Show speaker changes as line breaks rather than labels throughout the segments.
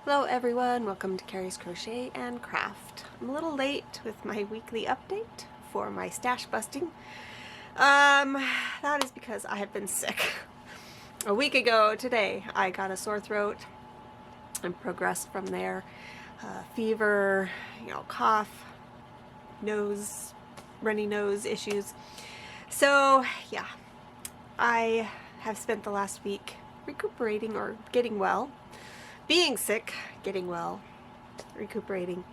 Hello everyone, welcome to Carrie's Crochet and Craft. I'm a little late with my weekly update for my stash busting. That is because I have been sick. A week ago today I got a sore throat and progressed from there. Fever, cough, nose, runny nose issues. So yeah, I have spent the last week recuperating or getting well. Being sick, getting well, recuperating.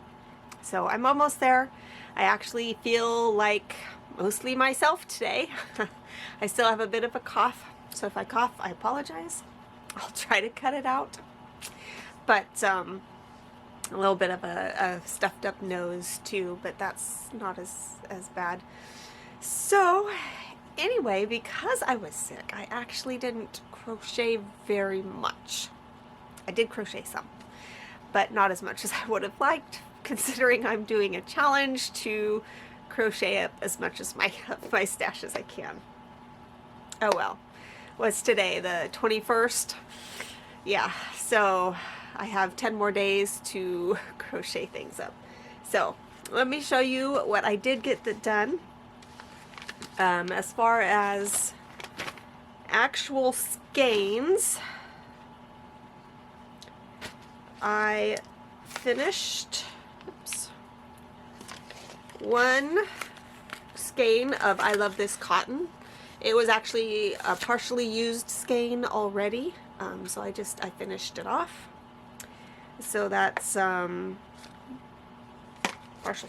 So I'm almost there. I actually feel like mostly myself today. I still have a bit of a cough, so if I cough, I apologize. I'll try to cut it out. But a little bit of a stuffed up nose too, but that's not as bad. So anyway, because I was sick, I actually didn't crochet very much. I did crochet some, but not as much as I would have liked, considering I'm doing a challenge to crochet up as much as my stash as I can. Oh well. What's today, the 21st? Yeah, so I have 10 more days to crochet things up. So let me show you what I did get done. As far as actual skeins, I finished one skein of I Love This Cotton. It was actually a partially used skein already, so I finished it off. So that's partial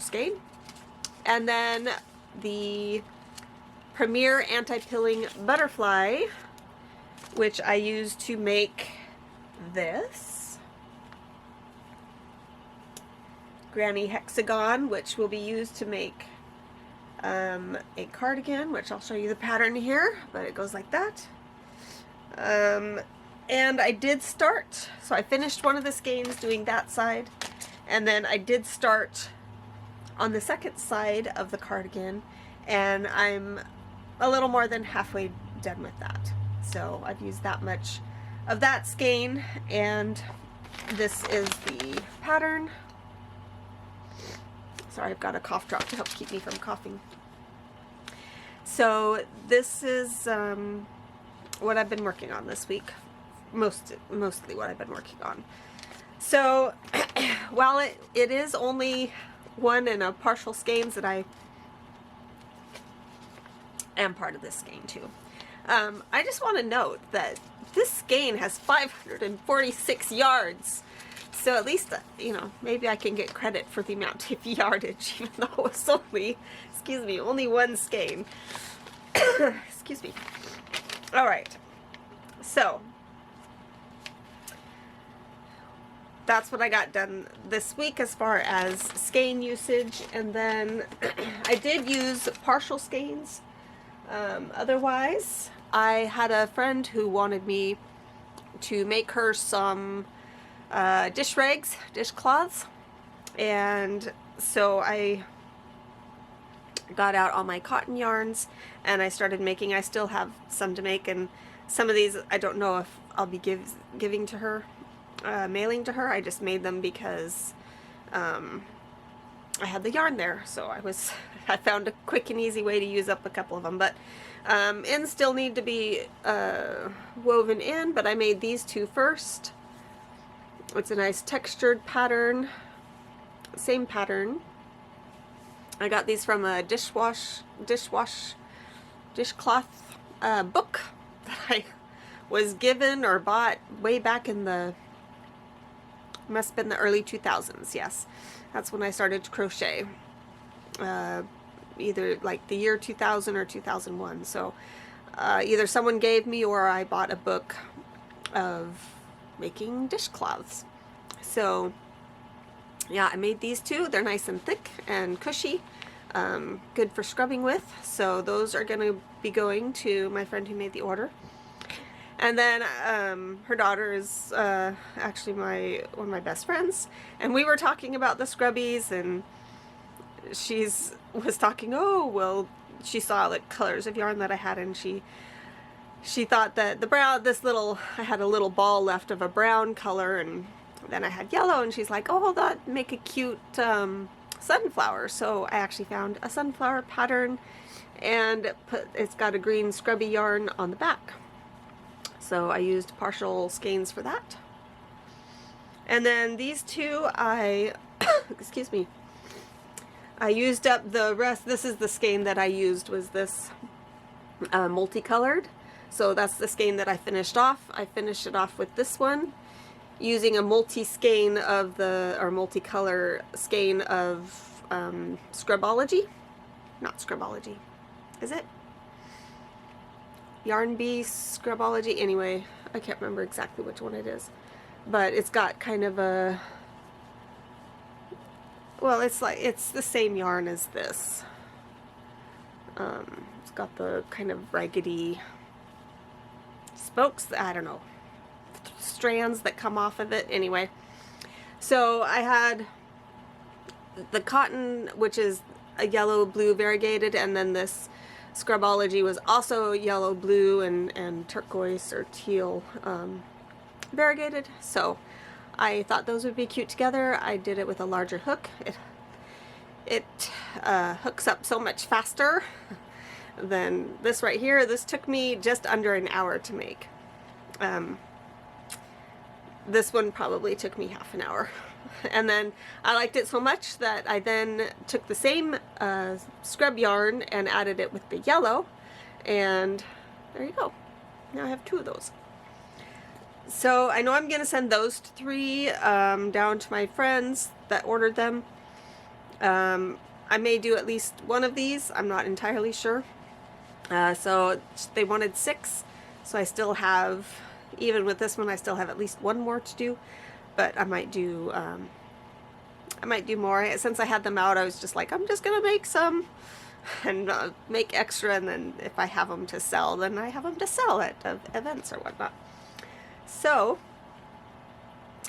skein. And then the Premier Anti-Pilling Butterfly, which I used to make this Granny Hexagon, which will be used to make a cardigan, which I'll show you the pattern here, but it goes like that. And I did start, so I finished one of the skeins doing that side, and then I did start on the second side of the cardigan, and I'm a little more than halfway done with that. So I've used that much of that skein, and this is the pattern. Sorry, I've got a cough drop to help keep me from coughing. So this is what I've been working on this week. Mostly what I've been working on. So while it is only one and a partial skeins that I am part of this skein too. I just want to note that this skein has 546 yards. So at least, maybe I can get credit for the amount of yardage, even though it's only one skein. Excuse me. All right. So that's what I got done this week as far as skein usage. And then I did use partial skeins. Otherwise, I had a friend who wanted me to make her some dish rags, dishcloths, and so I got out all my cotton yarns and I started making. I still have some to make, and some of these I don't know if I'll be giving to her, mailing to her. I just made them because I had the yarn there, so I found a quick and easy way to use up a couple of them, but ends still need to be woven in, but I made these two first. It's a nice textured pattern, same pattern. I got these from a dishcloth book that I was given or bought way back in must have been the early 2000s, yes. That's when I started to crochet, either like the year 2000 or 2001. So either someone gave me or I bought a book of making dishcloths. So yeah, I made these two. They're nice and thick and cushy, good for scrubbing with. So those are going to be going to my friend who made the order. And then her daughter is actually one of my best friends, and we were talking about the scrubbies, and she was talking, oh well, she saw the colors of yarn that I had, and she thought that the brown, I had a little ball left of a brown color, and Then I had yellow, and she's like, oh, that'd make a cute sunflower. So I actually found a sunflower pattern, and it's got a green scrubby yarn on the back. So I used partial skeins for that. And then these two, excuse me, I used up the rest. This is the skein that I used, was this multicolored. So that's the skein that I finished off. I finished it off with this one, using a multi-skein of the, or multicolor skein of Scrubology. Not Scrubology, is it? Yarn Bee Scrubology. Anyway, I can't remember exactly which one it is, but it's got kind of a, well, it's like, it's the same yarn as this. It's got the kind of raggedy spokes, I don't know, strands that come off of it. Anyway, so I had the cotton, which is a yellow blue variegated, and then this Scrubology was also yellow blue and turquoise or teal variegated. So I thought those would be cute together. I did it with a larger hook. It hooks up so much faster than this right here. This took me just under an hour to make. This one probably took me half an hour. And then I liked it so much that I then took the same scrub yarn and added it with the yellow, and there you go. Now I have two of those. So I know I'm going to send those three down to my friends that ordered them. I may do at least one of these. I'm not entirely sure. So they wanted 6, so I still have, even with this one, I still have at least one more to do. But I might do more. Since I had them out, I was just like, I'm just gonna make some and make extra, and then if I have them to sell, then I have them to sell at events or whatnot. So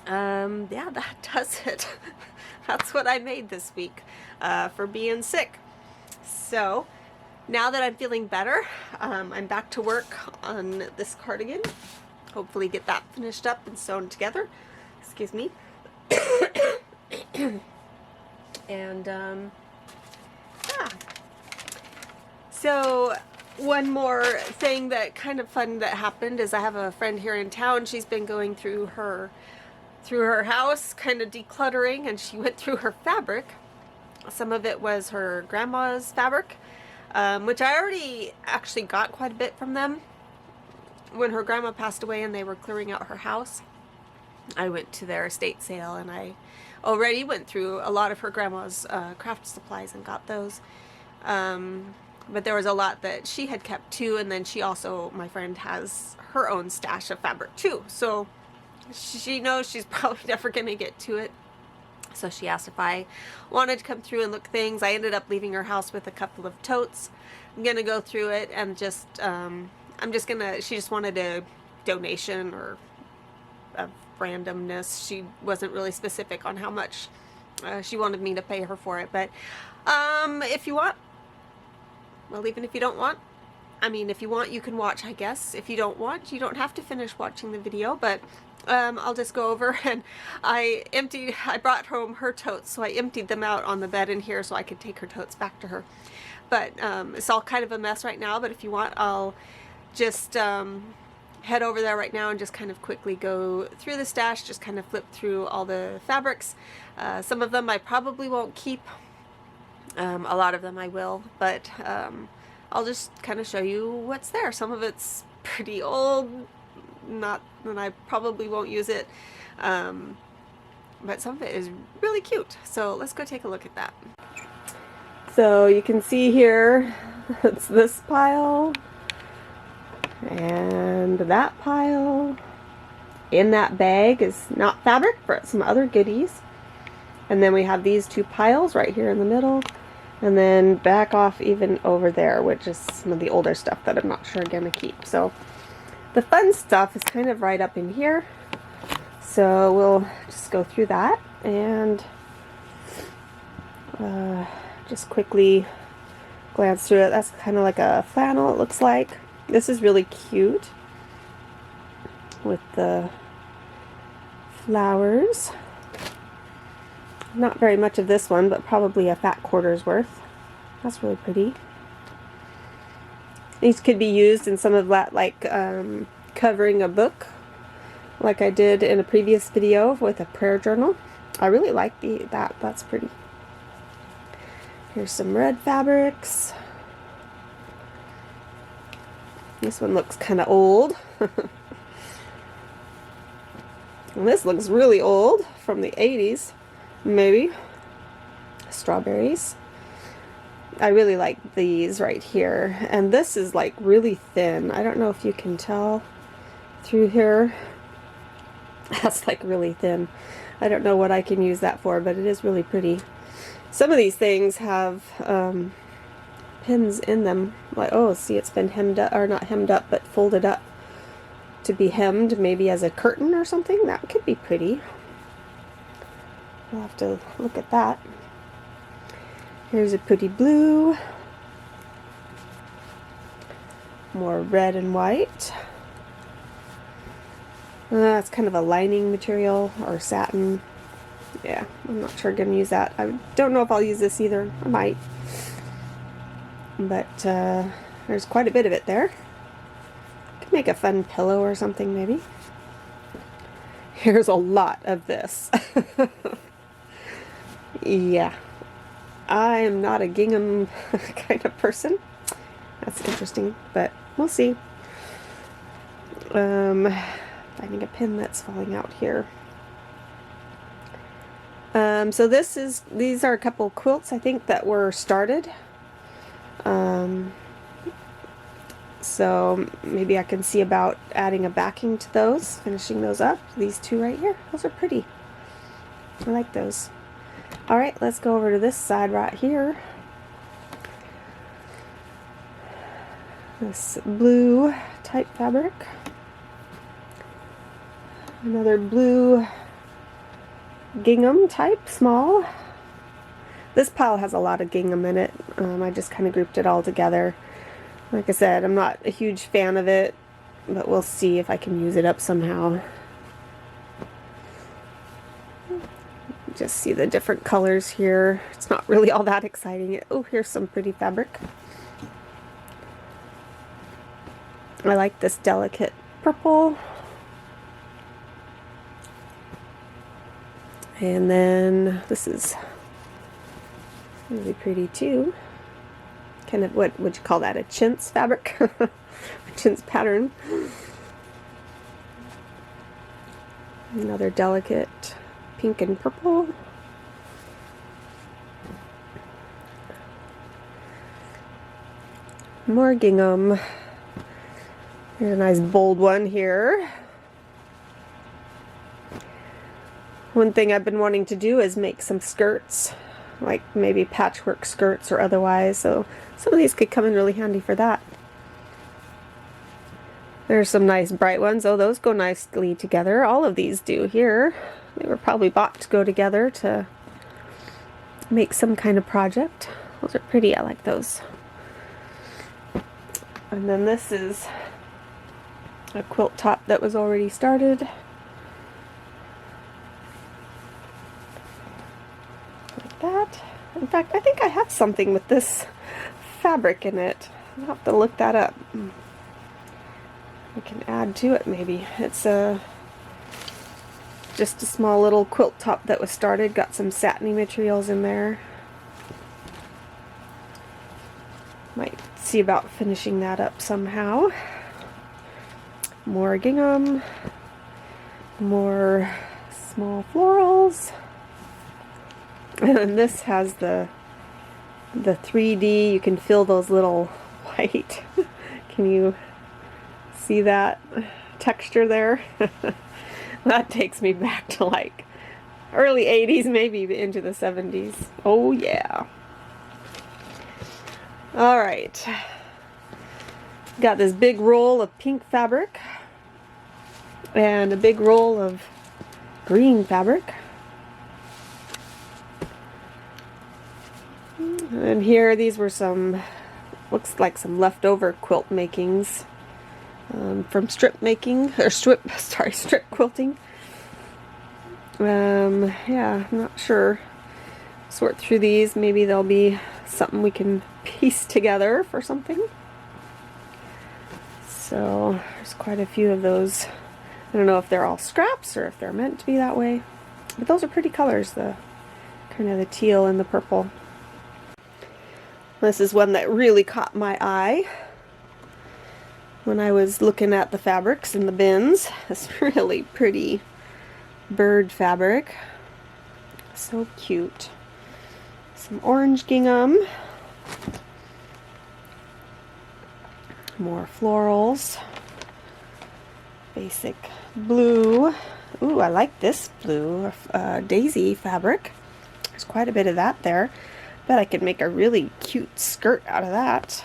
yeah, that does it. That's what I made this week for being sick. So now that I'm feeling better, I'm back to work on this cardigan. Hopefully get that finished up and sewn together. Excuse me. And yeah. So one more thing that kind of fun that happened is I have a friend here in town. She's been going through her house, kind of decluttering, and she went through her fabric. Some of it was her grandma's fabric, which I already actually got quite a bit from them. When her grandma passed away and they were clearing out her house, I went to their estate sale, and I already went through a lot of her grandma's craft supplies and got those. But there was a lot that she had kept too, and then she also, my friend, has her own stash of fabric too. So she knows she's probably never going to get to it. So she asked if I wanted to come through and look things. I ended up leaving her house with a couple of totes. I'm going to go through it and just, she just wanted a donation or a randomness. She wasn't really specific on how much she wanted me to pay her for it. But if you want, well, even if you don't want, I mean, if you want, you can watch, I guess. If you don't want, you don't have to finish watching the video, but I'll just go over, and I brought home her totes, so I emptied them out on the bed in here so I could take her totes back to her. But it's all kind of a mess right now, but if you want, I'll just head over there right now and just kind of quickly go through the stash, just kind of flip through all the fabrics. Some of them I probably won't keep. A lot of them I will, but I'll just kind of show you what's there. Some of it's pretty old, and I probably won't use it, but some of it is really cute. So let's go take a look at that. So you can see here, it's this pile and that pile. In that bag is not fabric, but some other goodies. And then we have these two piles right here in the middle. And then back off even over there, which is some of the older stuff that I'm not sure I'm going to keep. So the fun stuff is kind of right up in here. So we'll just go through that and just quickly glance through it. That's kind of like a flannel, it looks like. This is really cute with the flowers. Not very much of this one, but probably a fat quarter's worth. That's really pretty. These could be used in some of that, like covering a book, like I did in a previous video with a prayer journal. I really like that. That's pretty. Here's some red fabrics. This one looks kind of old. And this looks really old, from the 80s, maybe. Strawberries. I really like these right here. And this is like really thin. I don't know if you can tell through here. That's like really thin. I don't know what I can use that for, but it is really pretty. Some of these things have pins in them. Like, oh, see, it's been hemmed up, or not hemmed up, but folded up to be hemmed, maybe as a curtain or something. That could be pretty. We'll have to look at that. Here's a pretty blue. More red and white. It's kind of a lining material or satin. Yeah, I'm not sure I'm going to use that. I don't know if I'll use this either. I might. But there's quite a bit of it there. Could make a fun pillow or something maybe. Here's a lot of this. Yeah. I am not a gingham kind of person. That's interesting, but we'll see. Finding a pin that's falling out here. So these are a couple quilts I think that were started. So maybe I can see about adding a backing to those, finishing those up. These two right here, those are pretty. I like those. Alright, let's go over to this side right here. This blue type fabric. Another blue gingham type, small. This pile has a lot of gingham in it. I just kind of grouped it all together. Like I said, I'm not a huge fan of it, but we'll see if I can use it up somehow. Just see the different colors here. It's not really all that exciting. Oh, here's some pretty fabric. I like this delicate purple. And then this is really pretty too. Kind of, what would you call that? A chintz fabric? A chintz pattern. Another delicate pink and purple. More gingham. Here's a nice bold one here. One thing I've been wanting to do is make some skirts, like maybe patchwork skirts or otherwise, so some of these could come in really handy for that. There's some nice bright ones. Oh, those go nicely together. All of these do here. They were probably bought to go together to make some kind of project. Those are pretty. I like those. And then this is a quilt top that was already started. Like that. In fact, I think I have something with this fabric in it. I'll have to look that up. I can add to it maybe. It's just a small little quilt top that was started. Got some satiny materials in there. Might see about finishing that up somehow. More gingham. More small florals. And this has the 3D. You can feel those little white. Can you see that texture there? That takes me back to like early 80s, maybe into the 70s. Oh yeah. Alright. Got this big roll of pink fabric and a big roll of green fabric. And here, these were some, looks like some leftover quilt makings from strip making, or strip quilting. Yeah, I'm not sure. Sort through these, maybe there'll be something we can piece together for something. So there's quite a few of those. I don't know if they're all scraps or if they're meant to be that way, but those are pretty colors, the kind of the teal and the purple. This is one that really caught my eye when I was looking at the fabrics in the bins. This really pretty bird fabric, so cute. Some orange gingham, more florals, basic blue. Ooh, I like this blue daisy fabric. There's quite a bit of that there. Bet I could make a really cute skirt out of that.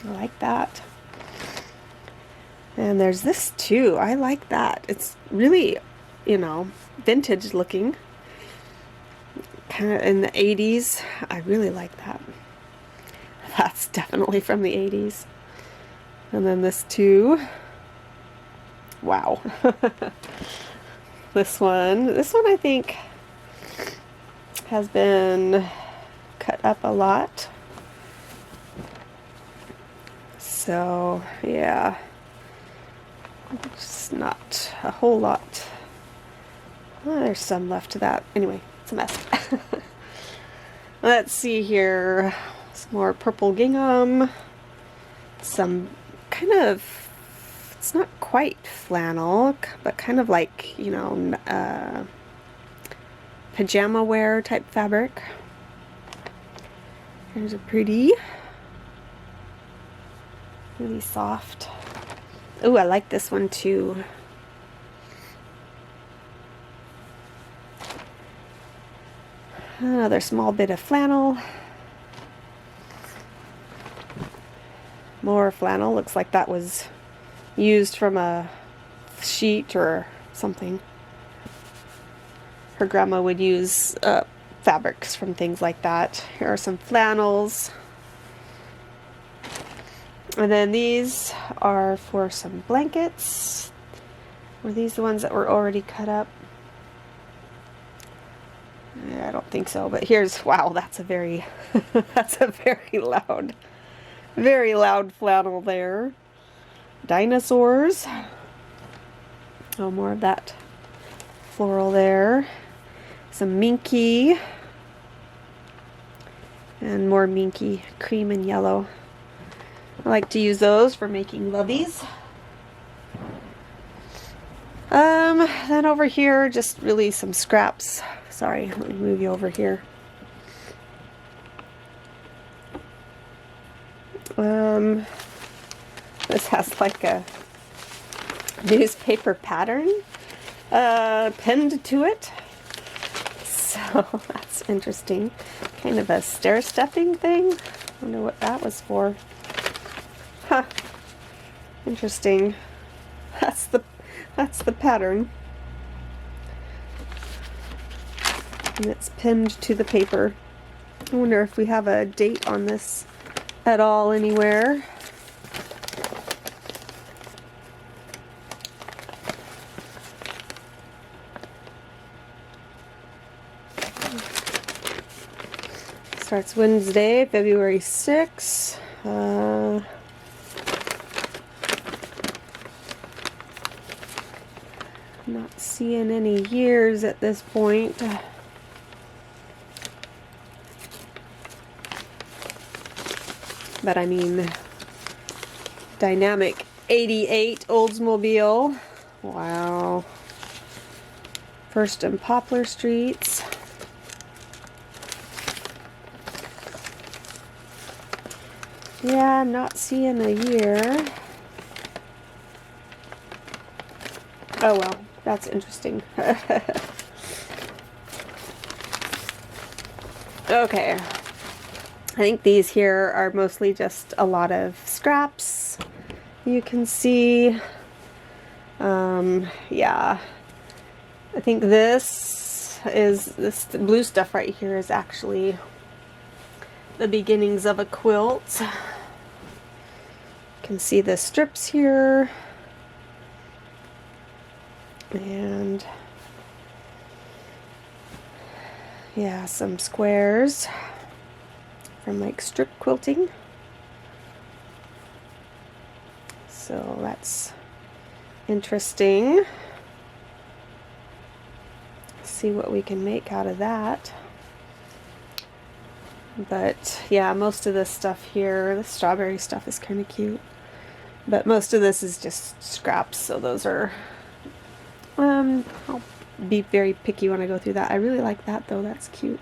I like that. And there's this too. I like that. It's really, you know, vintage looking. Kind of in the 80s. I really like that. That's definitely from the 80s. And then this too. Wow. This one I think has been cut up a lot. So yeah, just not a whole lot. Well, there's some left to that. Anyway, it's a mess. Let's see here. Some more purple gingham. Some kind of, it's not quite flannel, but kind of like, you know, pajama wear type fabric. Here's a pretty, really soft. Ooh, I like this one too. Another small bit of flannel. More flannel. Looks like that was used from a sheet or something. Her grandma would use fabrics from things like that. Here are some flannels. And then these are for some blankets. Were these the ones that were already cut up? Yeah, I don't think so, but here's, wow, that's a very, that's a very loud flannel there. Dinosaurs. Oh, more of that floral there. Some minky. And more minky, cream and yellow. I like to use those for making loveys. Then over here, just really some scraps. Sorry, let me move you over here. This has like a newspaper pattern pinned to it. So that's interesting. Kind of a stair-stepping thing. I wonder what that was for. Huh. Interesting. That's the pattern. And it's pinned to the paper. I wonder if we have a date on this at all anywhere. Starts Wednesday, February 6th. Not seeing any years at this point. But I mean, dynamic 88 Oldsmobile. Wow. First and Poplar Streets. Yeah, I'm not seeing a year. Oh well, that's interesting. Okay. I think these here are mostly just a lot of scraps. You can see. Yeah. I think this blue stuff right here is actually the beginnings of a quilt. You can see the strips here. And yeah, some squares from like strip quilting. So that's interesting. See what we can make out of that. But yeah, most of this stuff here, the strawberry stuff is kind of cute. But most of this is just scraps, so those are, I'll be very picky when I go through that. I really like that though, that's cute.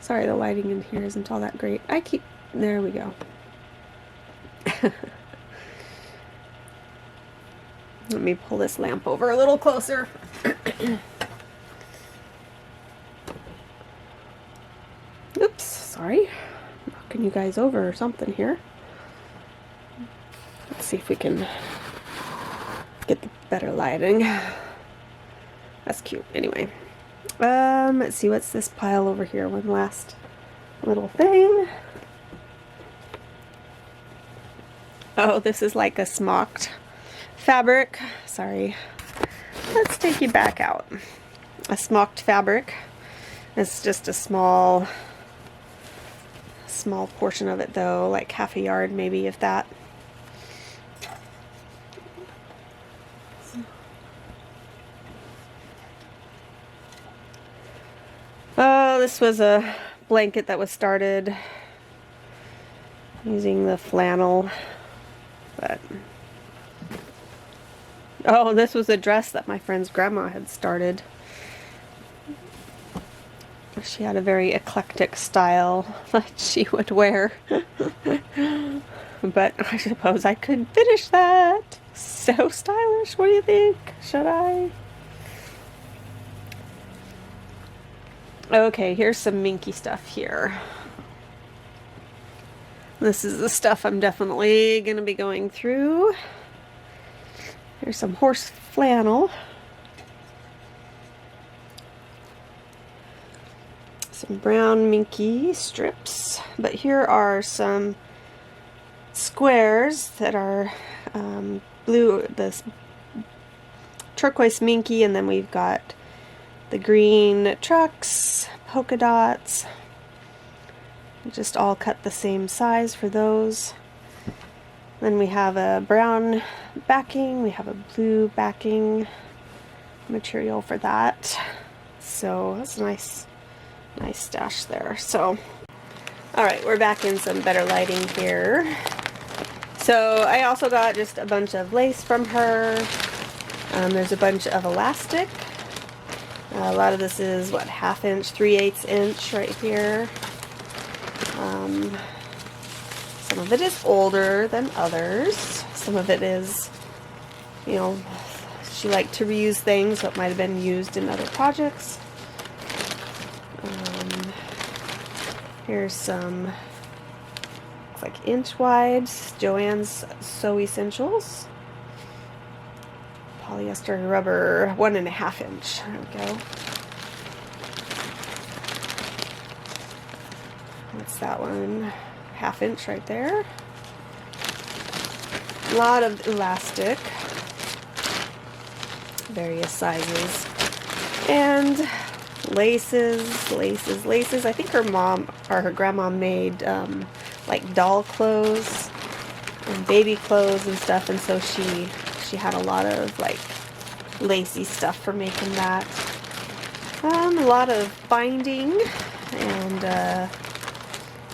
Sorry, the lighting in here isn't all that great. There we go. Let me pull this lamp over a little closer. Oops, sorry. Knocking you guys over or something here. Let's see if we can get the better lighting. That's cute. Anyway, let's see, what's this pile over here? One last little thing. Oh, this is like a smocked fabric. Sorry. Let's take you back out. A smocked fabric. It's just a small portion of it though, like half a yard maybe, if that. Oh, this was a blanket that was started using the flannel, but oh, this was a dress that my friend's grandma had started. She had a very eclectic style that she would wear. But I suppose I could finish that. So stylish. What do you think? Should I? Okay, here's some minky stuff here. This is the stuff I'm definitely going to be going through. Here's some horse flannel. Some brown minky strips. But here are some squares that are blue, this turquoise minky, and then we've got the green trucks, polka dots. We just all cut the same size for those. Then we have a brown backing, we have a blue backing material for that. So that's a nice stash there. So, alright, we're back in some better lighting here. So I also got just a bunch of lace from her. There's a bunch of elastic. A lot of this is, what, 1/2 inch, 3/8 inch right here. Some of it is older than others. Some of it is, you know, she liked to reuse things that might have been used in other projects. Here's some, looks like inch wide, Joann's Sew Essentials. Polyester rubber, 1.5 inch. There we go. What's that one? 1/2 inch right there. A lot of elastic, various sizes, and laces. I think her mom or her grandma made like doll clothes and baby clothes and stuff, and so she had a lot of like lacy stuff for making that. A lot of binding and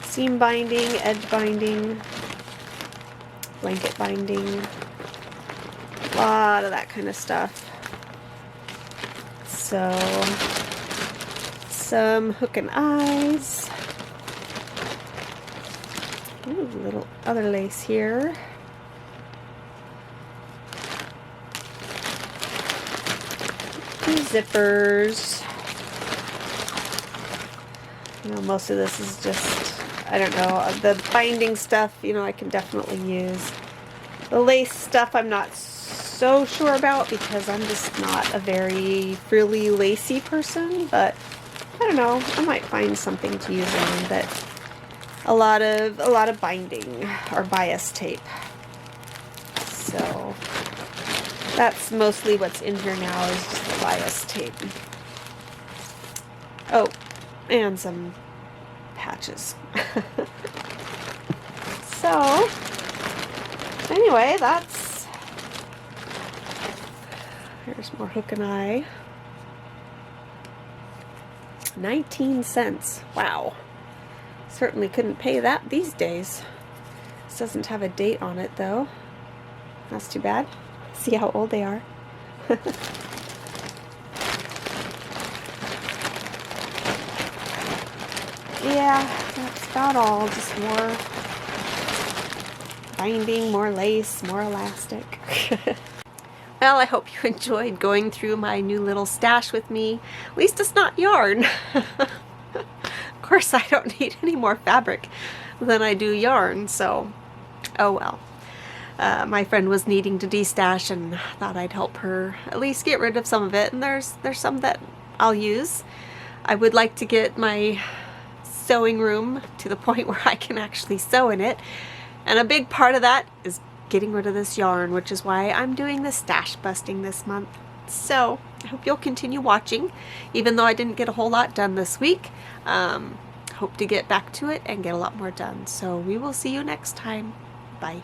seam binding, edge binding, blanket binding, a lot of that kind of stuff. So some hook and eyes. Ooh, little other lace here. Two zippers. You know, most of this is just, I don't know, the binding stuff, you know, I can definitely use. The lace stuff I'm not so sure about because I'm just not a very frilly, lacy person, but I don't know, I might find something to use on, but a lot of binding or bias tape. So that's mostly what's in here now is just the bias tape. Oh, and some patches. So anyway, here's more hook and eye. 19 cents. Wow. Certainly couldn't pay that these days. This doesn't have a date on it though. That's too bad. See how old they are. Yeah, that's about all. Just more binding, more lace, more elastic. Well, I hope you enjoyed going through my new little stash with me. At least it's not yarn. Of course, I don't need any more fabric than I do yarn, so oh well. My friend was needing to destash and thought I'd help her at least get rid of some of it, and there's some that I'll use. I would like to get my sewing room to the point where I can actually sew in it, and a big part of that is getting rid of this yarn, which is why I'm doing the stash busting this month. So I hope you'll continue watching, even though I didn't get a whole lot done this week. Hope to get back to it and get a lot more done. So we will see you next time. Bye.